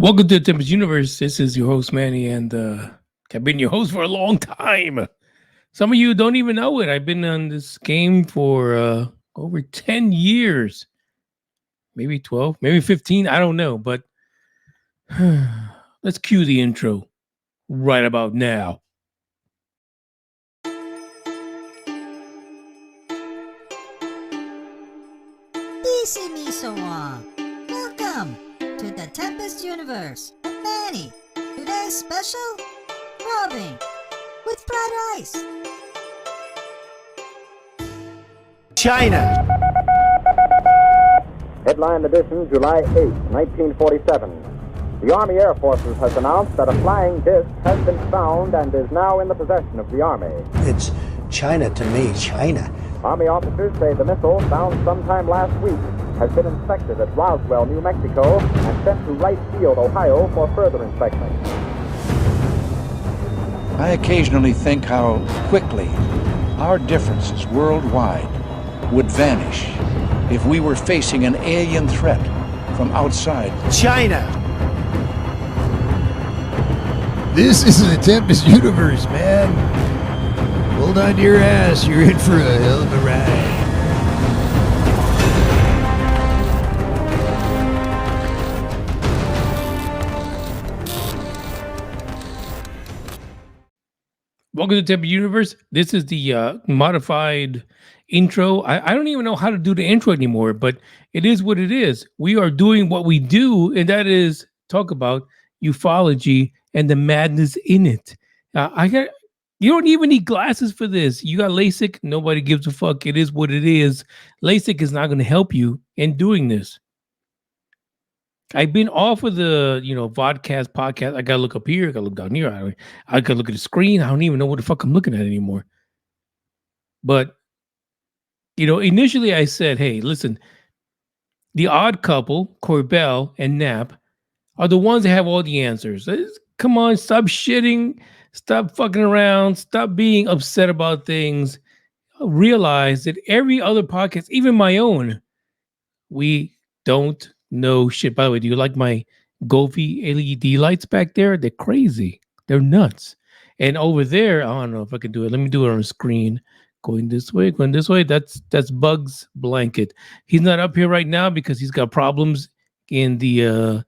Welcome to the Tempest Universe. This is your host, Manny, and I've been your host for a long time. Some of you don't even know it. I've been on this game for over 10 years, maybe 12, maybe 15. I don't know, but let's cue the intro right about now. Easy me so long. Welcome to the Tempest Universe with Manny. Today's special, robbing with fried rice. China. Headline edition, July 8, 1947. The Army Air Forces has announced that a flying disc has been found and is now in the possession of the Army. It's China to me, China. Army officers say the missile, found sometime last week, has been inspected at Roswell, New Mexico, and sent to Wright Field, Ohio, for further inspection. I occasionally think how quickly our differences worldwide would vanish if we were facing an alien threat from outside. China. This is the Tempest Universe, man. Hold on to your ass. You're in for a hell of a ride. Welcome to the Tempest Universe. This is the modified intro. I don't even know how to do the intro anymore, but it is what it is. We are doing what we do, and that is talk about ufology and the madness in it. You don't even need glasses for this. You got LASIK. Nobody gives a fuck. It is what it is. LASIK is not going to help you in doing this. I've been off of the, vodcast podcast. I got to look up here. I got to look down here. I got to look at the screen. I don't even know what the fuck I'm looking at anymore. But, initially I said, hey, listen, the odd couple, Corbel and Knapp, are the ones that have all the answers. Come on, stop shitting. Stop fucking around. Stop being upset about things. Realize that every other podcast, even my own, we don't know shit. By the way, do you like my Gofi LED lights back there? They're crazy. They're nuts. And over there, I don't know if I can do it. Let me do it on the screen. Going this way, going this way. That's Bug's blanket. He's not up here right now because he's got problems in the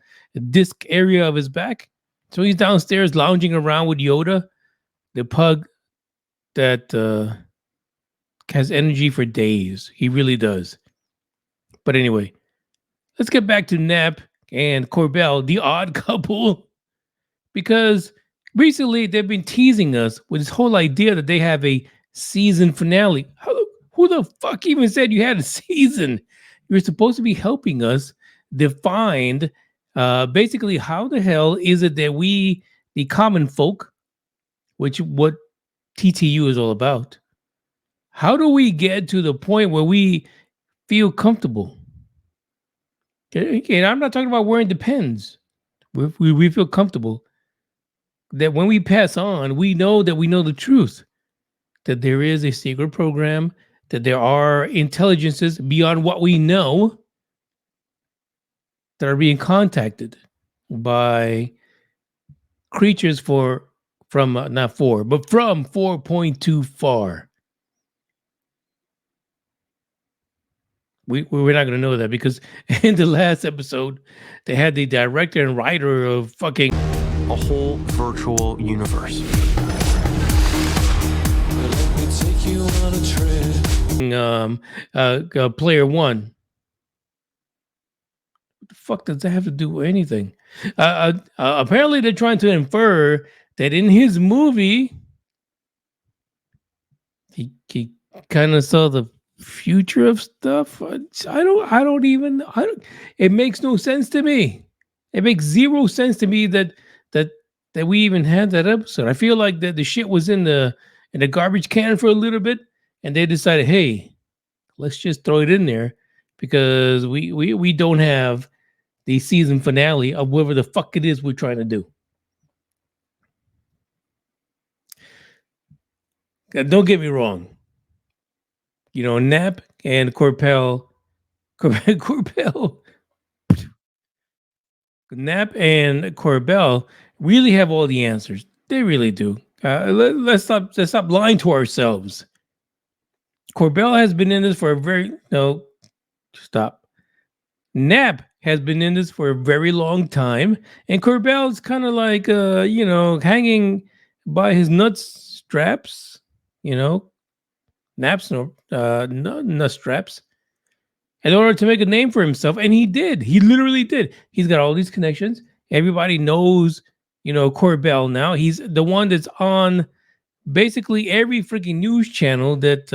disc area of his back. So he's downstairs lounging around with Yoda, the pug that has energy for days. He really does. But anyway, let's get back to Knapp and Corbel, the odd couple, because recently they've been teasing us with this whole idea that they have a season finale. Who the fuck even said you had a season? You're supposed to be helping us define basically how the hell is it that we, the common folk, which what TTU is all about, how do we get to the point where we feel comfortable? Okay, I'm not talking about wearing Depends. We feel comfortable that when we pass on, we know that we know the truth, that there is a secret program, that there are intelligences beyond what we know that are being contacted by creatures from 4.2 far. We're not going to know that because in the last episode, they had the director and writer of fucking a whole virtual universe. Player One. What the fuck does that have to do with anything? Apparently, they're trying to infer that in his movie, he kind of saw the future of stuff. It makes no sense to me. It makes zero sense to me that we even had that episode. I feel like that the shit was in the garbage can for a little bit, and they decided, hey, let's just throw it in there because we don't have the season finale of whatever the fuck it is we're trying to do. Don't get me wrong. Knapp and Corbel Knapp and Corbel really have all the answers. They really do. Let's stop lying to ourselves. Corbel has been in this for a very no. Stop. Knapp has been in this for a very long time, and Corbell's kind of like hanging by his nuts straps. You know, Knapp's nut straps in order to make a name for himself, and he did. He literally did. He's got all these connections. Everybody knows, Corbell now. He's the one that's on basically every freaking news channel that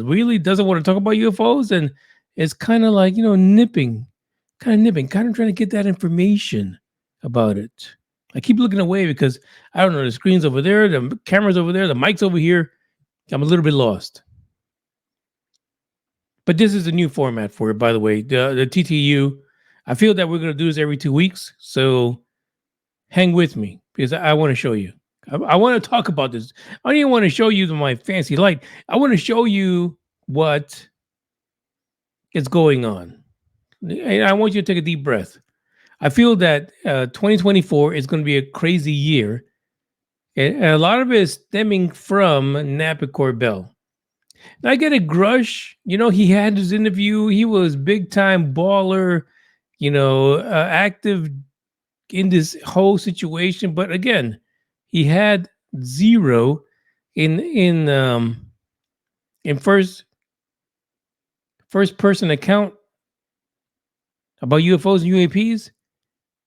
really doesn't want to talk about UFOs and is kind of like nipping, kind of trying to get that information about it. I keep looking away because I don't know, the screen's over there, the camera's over there, the mic's over here. I'm a little bit lost. But this is a new format for it, by the way. The TTU. I feel that we're going to do this every 2 weeks, so hang with me because I want to show you. I want to talk about this. I don't even want to show you my fancy light. I want to show you what is going on. And I want you to take a deep breath. I feel that 2024 is going to be a crazy year. And a lot of it is stemming from Knapp and Corbell. And I get a grush. He had his interview. He was big time baller, active in this whole situation. But again, he had zero in first person account about UFOs and UAPs.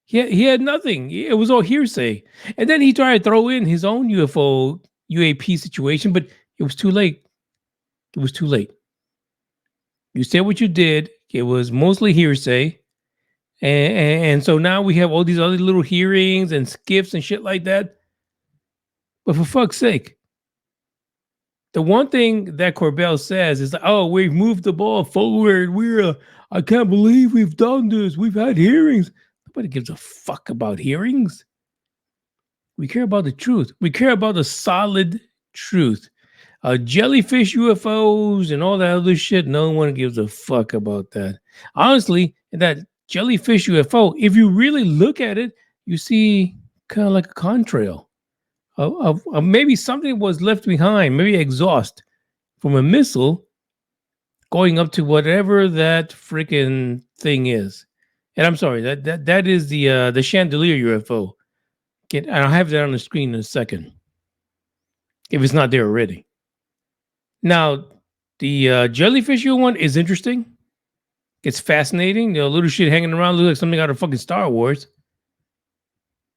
He had nothing. It was all hearsay. And then he tried to throw in his own UFO UAP situation, but it was too late. It was too late. You said what you did. It was mostly hearsay. And so now we have all these other little hearings and skips and shit like that. But for fuck's sake, the one thing that Corbell says is, "Oh, we've moved the ball forward. I can't believe we've done this. We've had hearings." Nobody gives a fuck about hearings. We care about the truth. We care about the solid truth. Jellyfish UFOs and all that other shit, no one gives a fuck about that. Honestly, that jellyfish UFO, if you really look at it, you see kind of like a contrail of maybe something was left behind, maybe exhaust from a missile going up to whatever that freaking thing is. And I'm sorry, that is the chandelier UFO. I'll have that on the screen in a second, if it's not there already. Now, the jellyfish one is interesting. It's fascinating. Little shit hanging around, looks like something out of fucking Star Wars.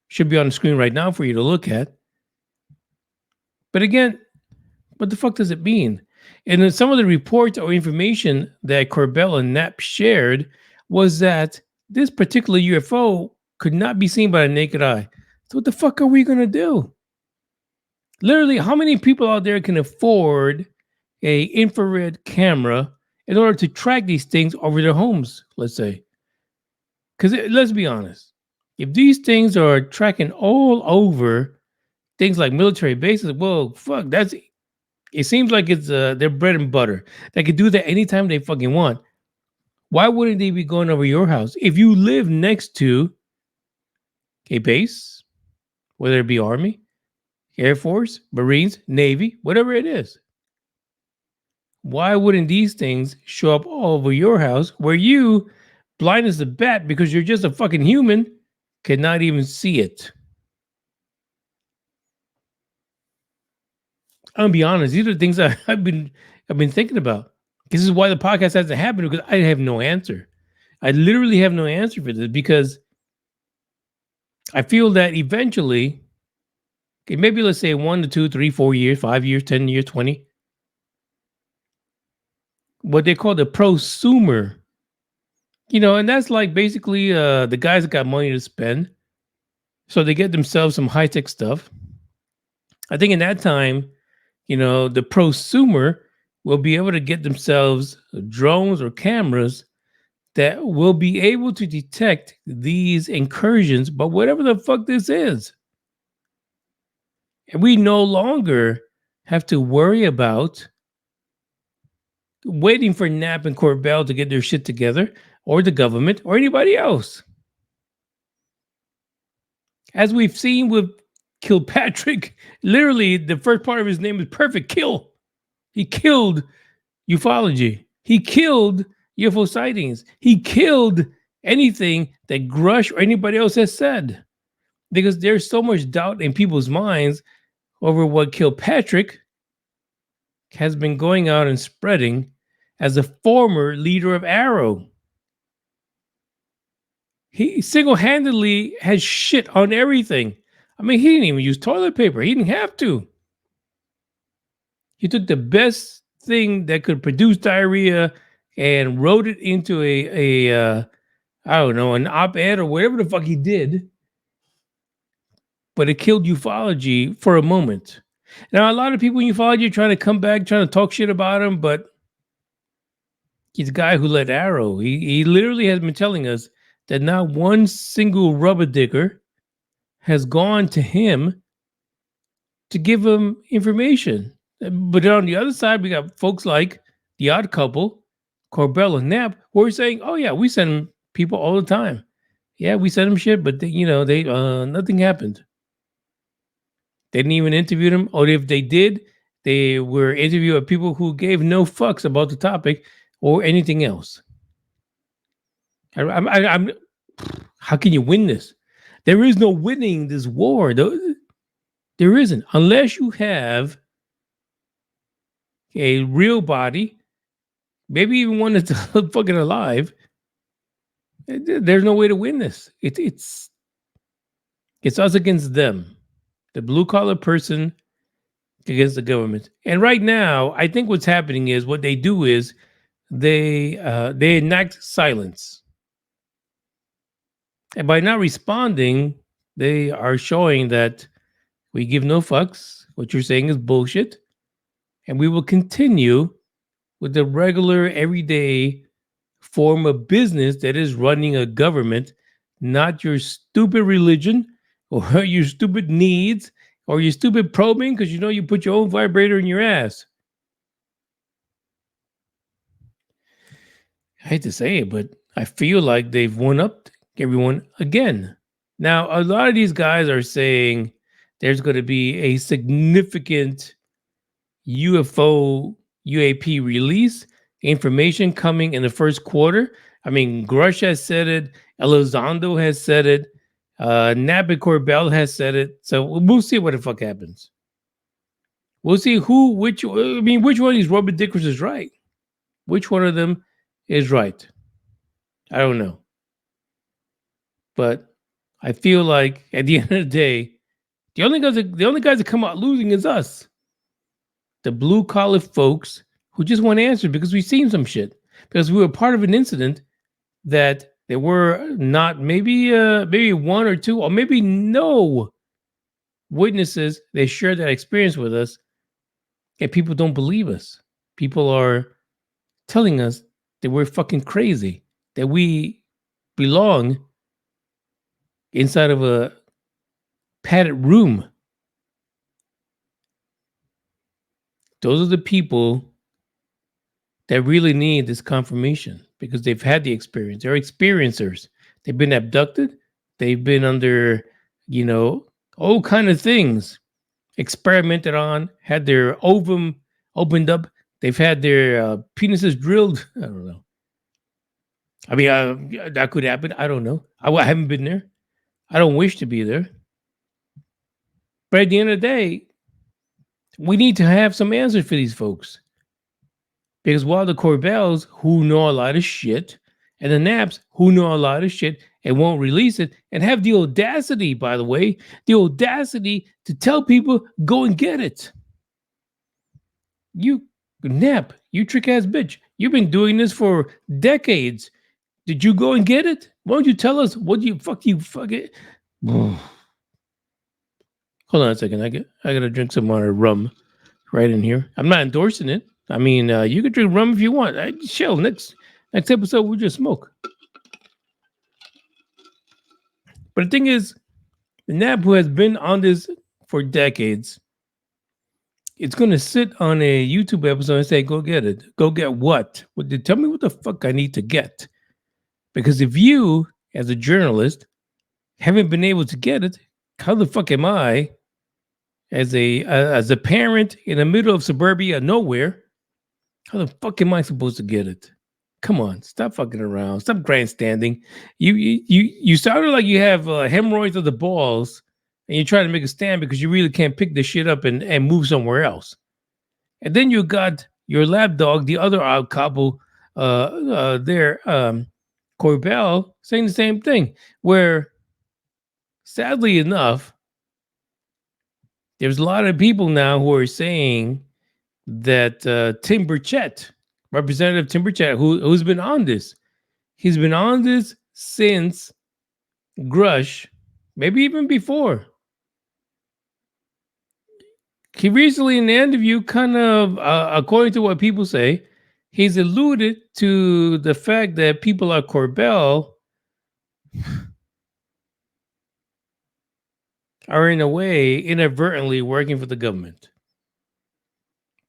Should be on the screen right now for you to look at. But again, what the fuck does it mean? And then some of the reports or information that Corbell and Knapp shared was that this particular UFO could not be seen by the naked eye. So what the fuck are we going to do? Literally, how many people out there can afford a infrared camera in order to track these things over their homes, let's say? Because let's be honest, if these things are tracking all over things like military bases, well, fuck, it seems like it's their bread and butter. They can do that anytime they fucking want. Why wouldn't they be going over your house? If you live next to a base, whether it be Army, Air Force, Marines, Navy, whatever it is, why wouldn't these things show up all over your house where you, blind as a bat because you're just a fucking human, cannot even see it? I'm gonna be honest, these are the things I've been thinking about. This is why the podcast hasn't happened, because I have no answer. I literally have no answer for this, because I feel that eventually, okay, maybe let's say 1 to 2, 3, 4 years, 5 years, 10 years, 20, what they call the prosumer, and that's like basically the guys that got money to spend. So they get themselves some high-tech stuff. I think in that time, the prosumer will be able to get themselves drones or cameras that will be able to detect these incursions, but whatever the fuck this is. And we no longer have to worry about waiting for Knapp and Corbell to get their shit together, or the government, or anybody else. As we've seen with Kilpatrick, literally the first part of his name is perfect kill. He killed ufology. He killed UFO sightings. He killed anything that Grush or anybody else has said. Because there's so much doubt in people's minds over what Kilpatrick has been going out and spreading as a former leader of Arrow. He single-handedly has shit on everything. I mean, he didn't even use toilet paper. He didn't have to. He took the best thing that could produce diarrhea and wrote it into I don't know, an op-ed or whatever the fuck he did. But it killed ufology for a moment. Now, a lot of people in ufology are trying to come back, trying to talk shit about him, but he's a guy who led Arrow. He literally has been telling us that not one single rubber digger has gone to him to give him information. But on the other side, we got folks like the Odd Couple, Corbel and Knapp, who are saying, "Oh yeah, we send them people all the time. Yeah, we send them shit, but they nothing happened. They didn't even interview them, or if they did, they were interviewing people who gave no fucks about the topic or anything else." I'm how can you win this? There is no winning this war. There isn't, unless you have a real body, maybe even one that's fucking alive. There's no way to win this. It's us against them, the blue collar person against the government. And right now, I think what's happening is what they do is they enact silence. And by not responding, they are showing that we give no fucks. What you're saying is bullshit. And we will continue with the regular, everyday form of business that is running a government, not your stupid religion or your stupid needs or your stupid probing because you put your own vibrator in your ass. I hate to say it, but I feel like they've one-upped everyone again. Now, a lot of these guys are saying there's going to be a significant UAP release information coming in the first quarter. I mean, Grush has said it. Elizondo has said it. Knapp and Corbel has said it. So we'll see what the fuck happens. We'll see which one of these Robert Dickers is right. Which one of them is right? I don't know. But I feel like at the end of the day, the only guys that come out losing is us. The blue collar folks who just want answers because we've seen some shit. Because we were part of an incident that there were not maybe one or two or maybe no witnesses. They shared that experience with us, and people don't believe us. People are telling us that we're fucking crazy, that we belong inside of a padded room. Those are the people that really need this confirmation because they've had the experience. They're experiencers. They've been abducted. They've been under, all kind of things experimented on, had their ovum opened up. They've had their penises drilled. I don't know. I mean, that could happen. I don't know. I haven't been there. I don't wish to be there. But at the end of the day, we need to have some answers for these folks. Because while the Corbels, who know a lot of shit, and the Knapps, who know a lot of shit and won't release it, and have the audacity, by the way, to tell people, go and get it. You, Knapp, you trick-ass bitch, you've been doing this for decades. Did you go and get it? Why don't you tell us what you fuck it? Hold on a second. I gotta drink some more rum right in here. I'm not endorsing it. I mean, you can drink rum if you want. Chill. Next episode, we'll just smoke. But the thing is, the Knapp, who has been on this for decades, it's going to sit on a YouTube episode and say, go get it. Go get what? Tell me what the fuck I need to get. Because if you, as a journalist, haven't been able to get it, how the fuck am I, as a parent in the middle of suburbia nowhere, how the fuck am I supposed to get it? Come on, stop fucking around. Stop grandstanding. You sounded like you have hemorrhoids of the balls, and you're trying to make a stand because you really can't pick this shit up and move somewhere else. And then you got your lab dog, the other odd couple there, Corbel, saying the same thing. Where, sadly enough, there's a lot of people now who are saying that Tim Burchett, Representative Tim Burchett, who's been on this, he's been on this since Grush, maybe even before. He recently, in the interview, kind of, according to what people say, he's alluded to the fact that people like Corbel are, in a way, inadvertently working for the government.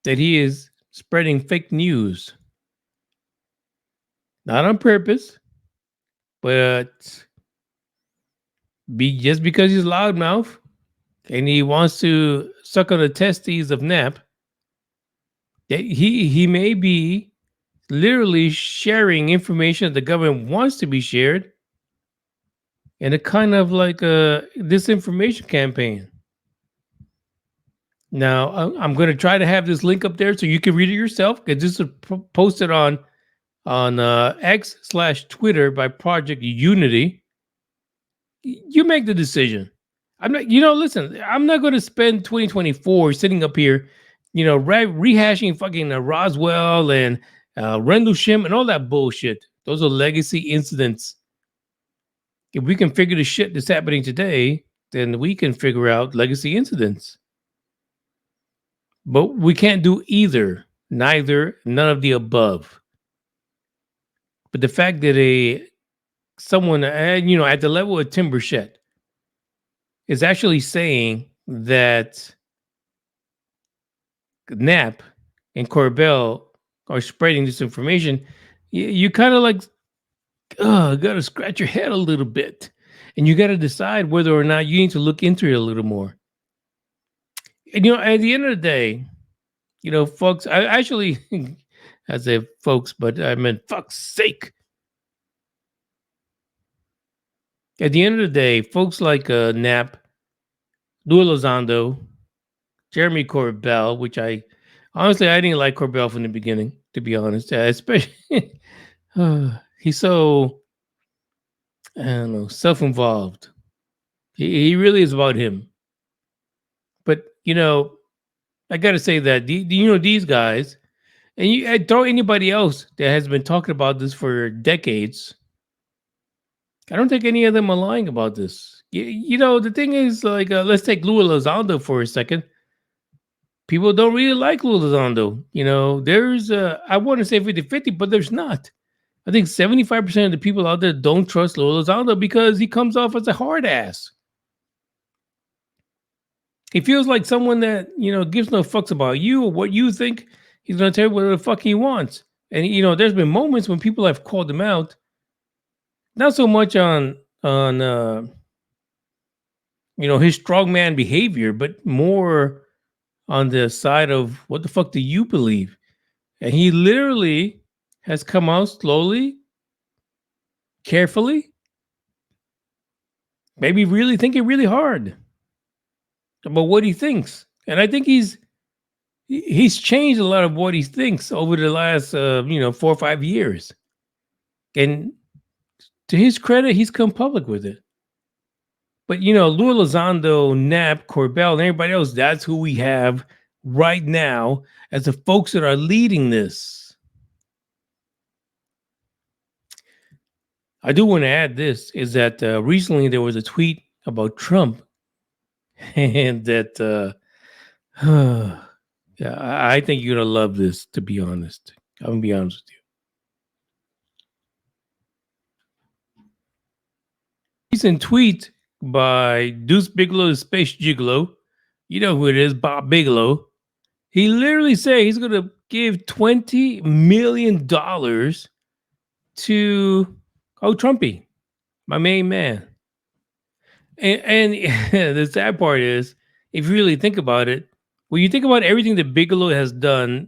That he is spreading fake news. Not on purpose, but just because he's loudmouth and he wants to suck on the testes of Knapp, that he may be literally sharing information that the government wants to be shared in a kind of like a disinformation campaign. Now, I'm going to try to have this link up there so you can read it yourself, because this is posted on X/Twitter by Project Unity. You make the decision. I'm not, listen, I'm not going to spend 2024 sitting up here, rehashing fucking Roswell and Rendlesham and all that bullshit. Those are legacy incidents. If we can figure the shit that's happening today, then we can figure out legacy incidents. But we can't do either, neither, none of the above. But the fact that someone, at the level of Tim Burchett is actually saying that Knapp and Corbel are spreading this information, you kind of like, got to scratch your head a little bit. And you got to decide whether or not you need to look into it a little more. And, at the end of the day, folks, I actually, I say folks, but I meant fuck's sake. At the end of the day, folks like Knapp, Louis Elizondo, Jeremy Corbell, which I didn't like Corbell from the beginning, to be honest. Especially, he's so, I don't know, self-involved. He really is about him. But, I got to say that, these guys, and you throw anybody else that has been talking about this for decades, I don't think any of them are lying about this. The thing is, like, let's take Louis Elizondo for a second. People don't really like Louis Elizondo. There's, I want to say 50-50, but there's not. I think 75% of the people out there don't trust Louis Elizondo because he comes off as a hard ass. He feels like someone that, gives no fucks about you or what you think. He's going to tell you what the fuck he wants. And, there's been moments when people have called him out. Not so much on his strongman behavior, but more on the side of what the fuck do you believe? And he literally has come out slowly, carefully, maybe really thinking really hard about what he thinks. And I think he's changed a lot of what he thinks over the last 4 or 5 years. And to his credit, he's come public with it. But, Louis Elizondo, Knapp, Corbell, and everybody else, that's who we have right now as the folks that are leading this. I do want to add this, is that recently there was a tweet about Trump, and that, yeah, I think you're going to love this, to be honest. I'm going to be honest with you. Recent tweet by Deuce Bigelow, the Space Gigolo. You know who it is, Bob Bigelow. He literally said he's going to give $20 million to Trumpy, my main man. And the sad part is, if you really think about it, when you think about everything that Bigelow has done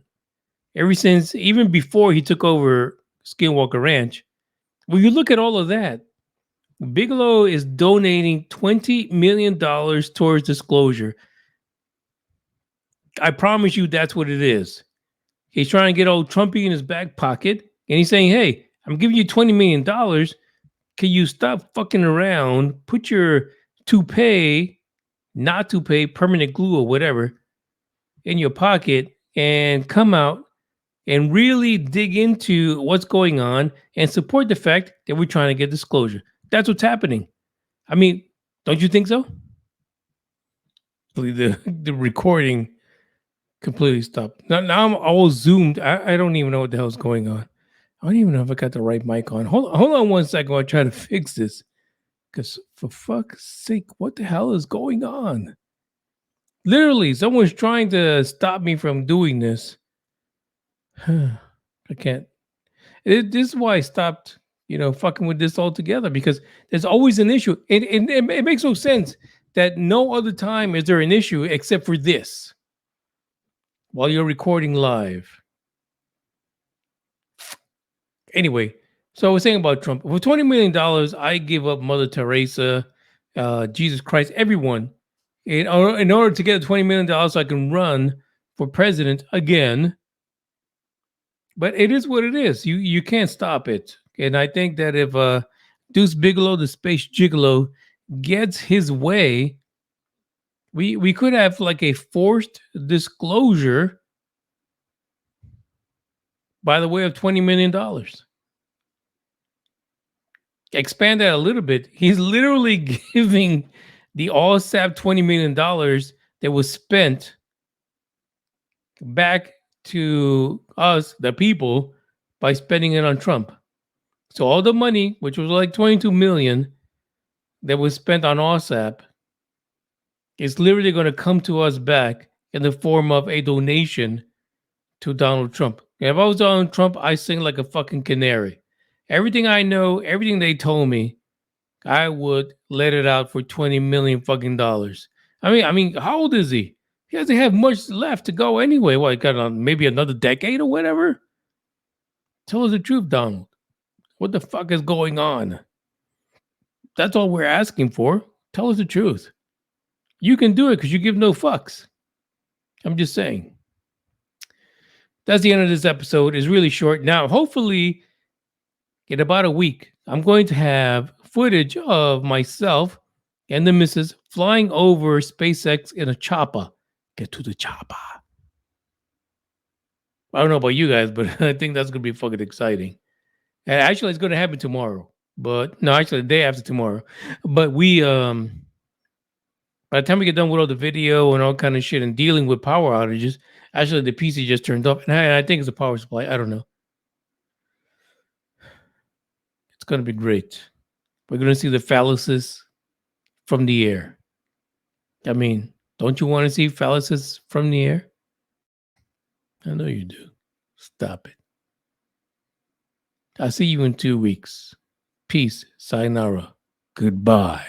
ever since, even before he took over Skinwalker Ranch, when you look at all of that, Bigelow is donating $20 million towards disclosure. I promise you that's what it is. He's trying to get old Trumpy in his back pocket, and he's saying, hey, I'm giving you $20 million. Can you stop fucking around? Put your toupee, not toupee, permanent glue or whatever in your pocket and come out and really dig into what's going on and support the fact that we're trying to get disclosure. That's what's happening. I mean, don't you think so? The recording completely stopped. Now I'm all zoomed. I don't even know what the hell's going on. I don't even know if I got the right mic on. Hold on 1 second while I try to fix this. Because for fuck's sake, what the hell is going on? Literally, someone's trying to stop me from doing this. I can't. This is why I stopped, fucking with this altogether, because there's always an issue. It makes no sense that no other time is there an issue except for this while you're recording live. Anyway, so I was saying about Trump. For $20 million, I give up Mother Teresa, Jesus Christ, everyone, in order to get $20 million so I can run for president again. But it is what it is. You can't stop it. And I think that if Deuce Bigelow, the space gigolo, gets his way, we could have like a forced disclosure by the way of $20 million. Expand that a little bit. He's literally giving the AllSap $20 million that was spent back to us, the people, by spending it on Trump. So all the money, which was like 22 million that was spent on AllSap, is literally going to come to us back in the form of a donation to Donald Trump. And if I was Donald Trump, I sing like a fucking canary. Everything I know, everything they told me, I would let it out for 20 million fucking dollars. I mean, how old is he? He doesn't have much left to go anyway. What, got maybe another decade or whatever? Tell us the truth, Donald. What the fuck is going on? That's all we're asking for. Tell us the truth. You can do it because you give no fucks. I'm just saying. That's the end of this episode. It's really short. Now, hopefully, in about a week, I'm going to have footage of myself and the missus flying over SpaceX in a chopper. Get to the chopper. I don't know about you guys, but I think that's going to be fucking exciting. And actually, it's going to happen tomorrow. But no, actually, the day after tomorrow. But we, by the time we get done with all the video and all kind of shit and dealing with power outages, actually, the PC just turned off. And I think it's a power supply. I don't know. It's going to be great. We're going to see the phalluses from the air. I mean, don't you want to see phalluses from the air? I know you do. Stop it. I'll see you in 2 weeks. Peace. Sayonara. Goodbye.